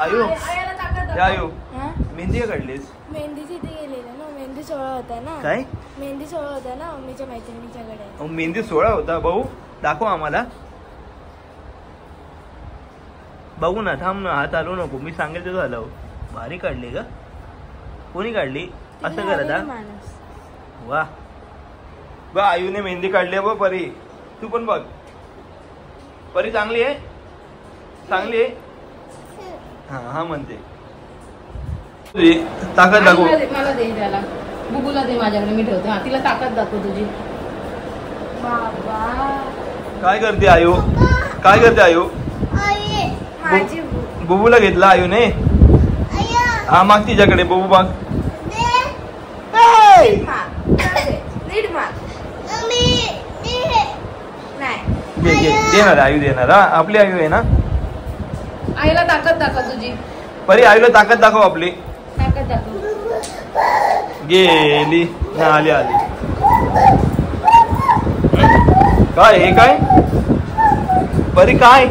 आयु आयु मेहंदी काढलीस? मेहंदीची इथे गेलेलं ना, मेहंदी सोहळा होता ना. काय मेहंदी सोहळा होता ना मम्मीच्या मैत्रिणीच्याकडे. मेहंदी सोहळा होता भाऊ? दाखव आम्हाला. बघू ना, थांब ना, हात हलवू नको, मी सांगेल ते झालं. भारी काढली का? कोणी काढली? असं करत हा? वा बा, आयुने मेहंदी काढली आहे बा परी. तू पण बघ परी, चांगली आहे, चांगली आहे. हा हा म्हणते. ताकद दाखव. मला दे, त्याला बुबूला दे, माझ्याकडे मी ठेवते. हा, तिला ताकद दाखव तुझी. बाबा काय करते आयु? काय करते आयु? बुबूला घेतला आयुने. हा माग तिच्याकडे, बुबू माग. देणार आयु, देणार. हा आपली आयु आहे ना. आईला ताकद दाखव तुझी. परी आईला ताकद दाखव आपली. ताकद दाखव. गेली ना, आली आली. काय हे काय परी? काय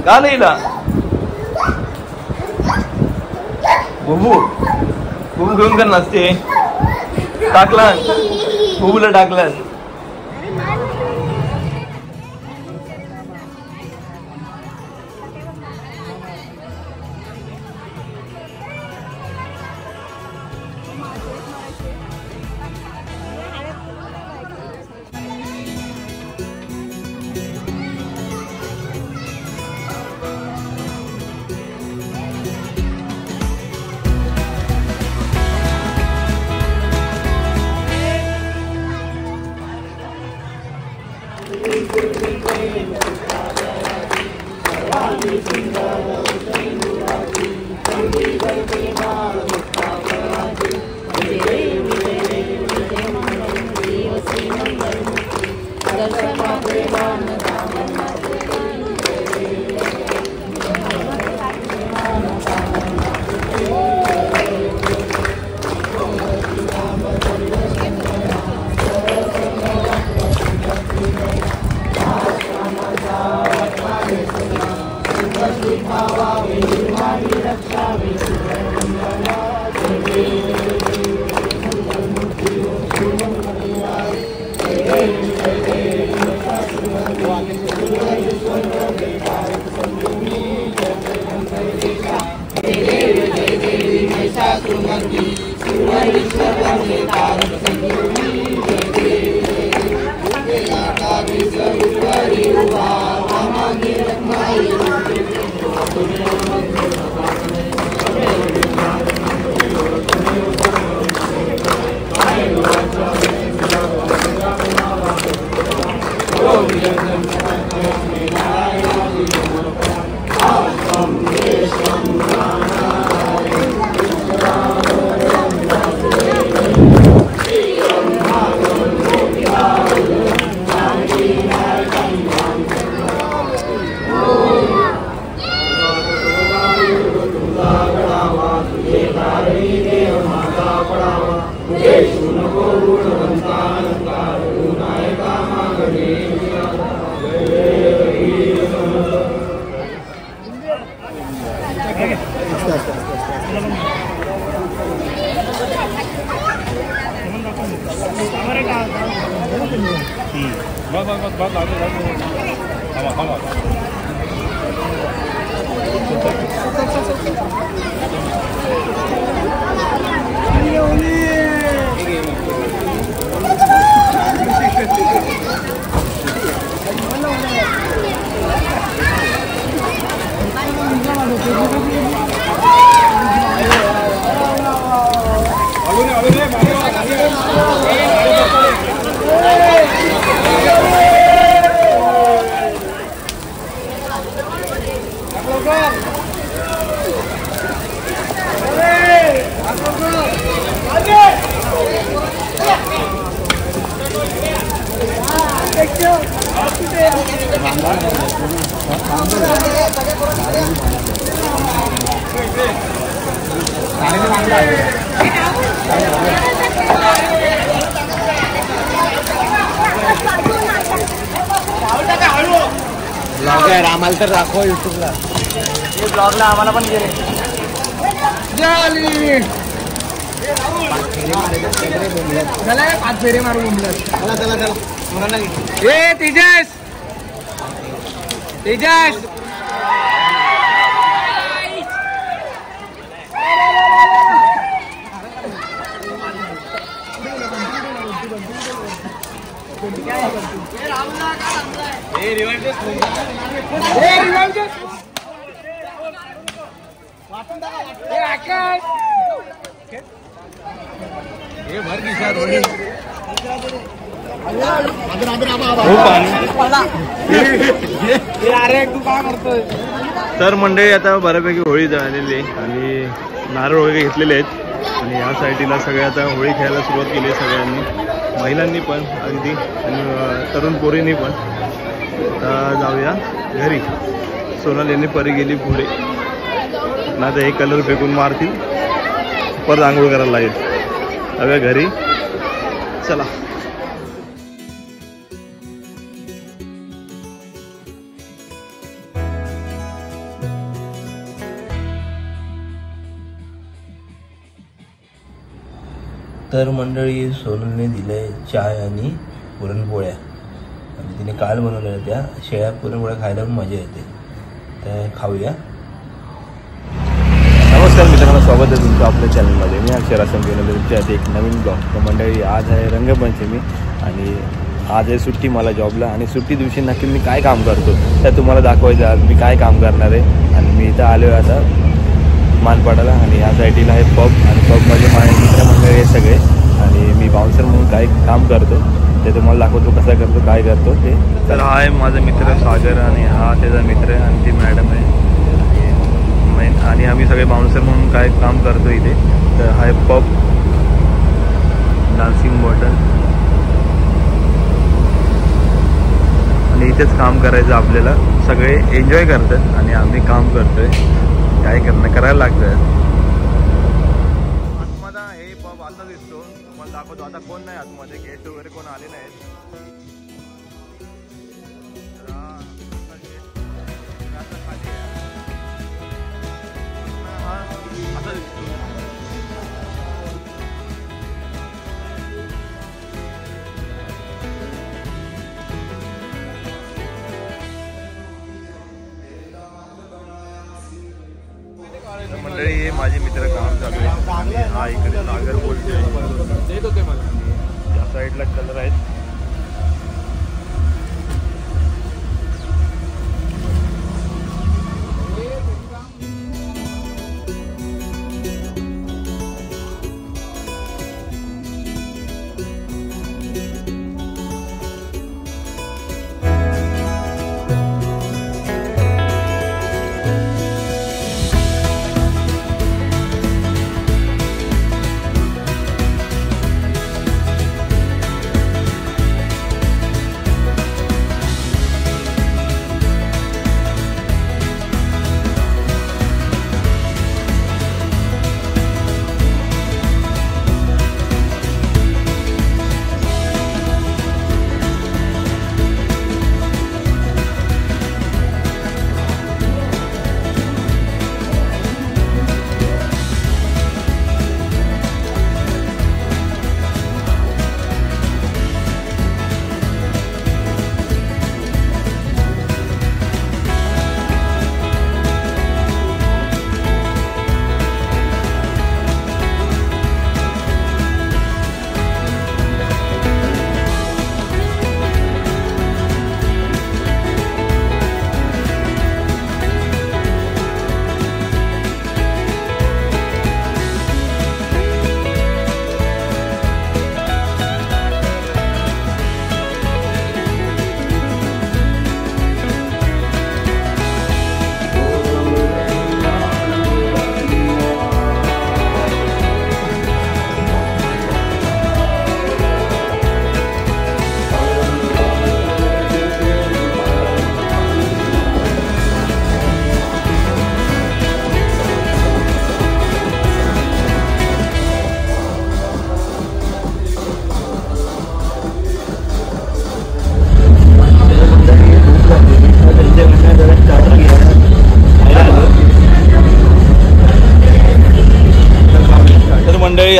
का लिहिला? बुबू बुबू घेऊन का नसते? टाकला बुबूला, टाकला. आम्हाला तर दाखवा युट्यूबला. ब्लॉगला आम्हाला पण गेले. चला 5 फेरे मारू बोंबलत. चला चला ए तेजस तेजस तर मंडळी आता बऱ्यापैकी होळी जळालेली आहे आणि नारळ वगैरे घेतलेले आहेत आणि या साईडला सगळे आता होळी खेळायला सुरुवात केली आहे सगळ्यांनी, महिलांनी पण अगदी आणि तरुण पोरींनी पण. जाऊया घरी. सोनाल यांनी परी गेली पुढे ना, आता एक कलर फेकून मारतील, परत आंघोळ करायला लागेल. जाऊया घरी, चला. तर मंडळी सोनलने दिलंय चाय आणि पुरणपोळ्या आणि तिने काल बनवल्या त्या शेळ्या पुरणपोळ्या खायला पण मजा येते, तर खाऊया. नमस्कार मित्रांनो, स्वागत आहे तुमचं आपल्या चॅनलमध्ये. मी अक्षरा संकेत तुमच्यासाठी एक नवीन ब्लॉग. तर मंडळी आज आहे रंगपंचमी आणि आज आहे सुट्टी मला जॉबला आणि सुट्टी दिवशी नक्की मी काय काम करतो तर तुम्हाला दाखवायचं आज मी काय काम करणार आहे. आणि मी इथं आलो आहे आता मानपाडाला आणि या साईडला आहे पब आणि पबमध्ये माझे मित्रमंडळी आहे सगळे आणि मी बाउन्सर म्हणून काय काम करतो ते तुम्हाला दाखवतो, कसा करतो काय करतो ते. तर हा आहे माझा मित्र सागर आणि हा त्याचा मित्र आहे आणि ती मॅडम आहे आणि आम्ही सगळे बाउन्सर म्हणून काय काम करतो इथे. तर हा आहे पब, डान्सिंग बॉटल आणि इथेच काम करायचं आपल्याला. सगळे एन्जॉय करतात आणि आम्ही काम करतोय, काय करायला लागतं. आतमध्ये हे पब आता दिसतो, तुम्हाला दाखवतो. आता कोण नाही आतमध्ये, गेस्ट वगैरे कोण आले नाहीत. असा दिसतो. मंडळी हे माझे मित्र काम चालू आहे. हा इकडे सागर बोलतोय, या साईडला कलर आहेत.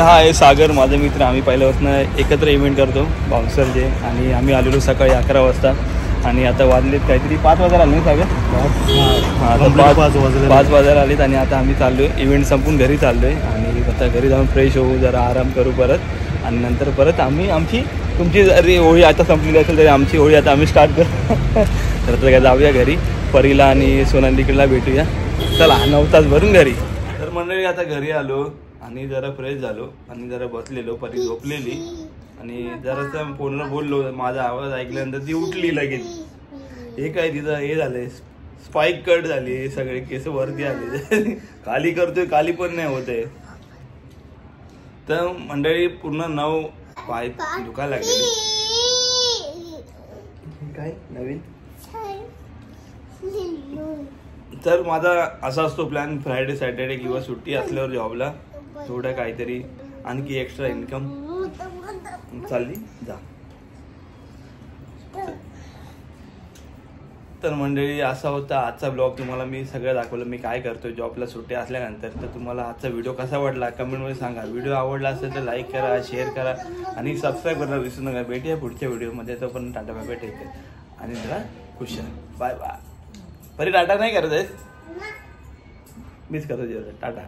हा आहे सागर माझा मित्र. आम्ही पहिल्यापासून एकत्र इव्हेंट करतो बाउन्सरचे आणि आम्ही आलेलो सकाळी 11 वाजता आणि आता वाजलेत काहीतरी 5 वाजायला आले ना सागर. हां तर 5 वाजायला आलेत आणि आता आम्ही चाललो आहे इव्हेंट संपून घरी चाललो आहे आणि आता घरी जाऊन फ्रेश होऊ जरा आराम करू परत आणि नंतर परत आम्ही आमची तुमची जरी होळी आता संपलेली असेल तरी आमची होळी आता आम्ही स्टार्ट करू. तर काय जाऊया घरी परीला आणि सोनालीकडला भेटूया. चला 9 तास भरून घरी. तर मंडळी आता घरी आलो आणि जरा फ्रेश झालो आणि जरा बसलेलो. परी झोपलेली आणि जरासं फोनवर बोललो. माझा आवाज ऐकल्यानंतर ती उठली लगेच. हे काय तिचं हे झालंय स्पाइक कट झाली सगळे केस वरती आले. खाली करतोय खाली पण नाही होत आहे. तर मंडळी पूर्ण 9 पाय दुखायला लागले. काय नवीन तर माझा असा असतो प्लॅन फ्रायडे सॅटर्डे किंवा सुट्टी असल्यावर जॉबला थोडं काहीतरी आणखी एक्स्ट्रा इन्कम चालली जा. तर मंडळी असा होता आजचा ब्लॉग. तुम्हाला मी सगळं दाखवलं मी काय करतो जॉबला सुट्टी असल्यानंतर. तर तुम्हाला आजचा व्हिडिओ कसा वाटला कमेंटमध्ये सांगा. व्हिडिओ आवडला असेल तर लाईक करा शेअर करा आणि सबस्क्राईब करायला विसरू नका. भेटूया पुढच्या व्हिडिओमध्ये. तोपर्यंत tata bye bye take care आणि जरा खुश बाय बाय. परी टाटा नाही करत आहेस मिस करतो टाटा.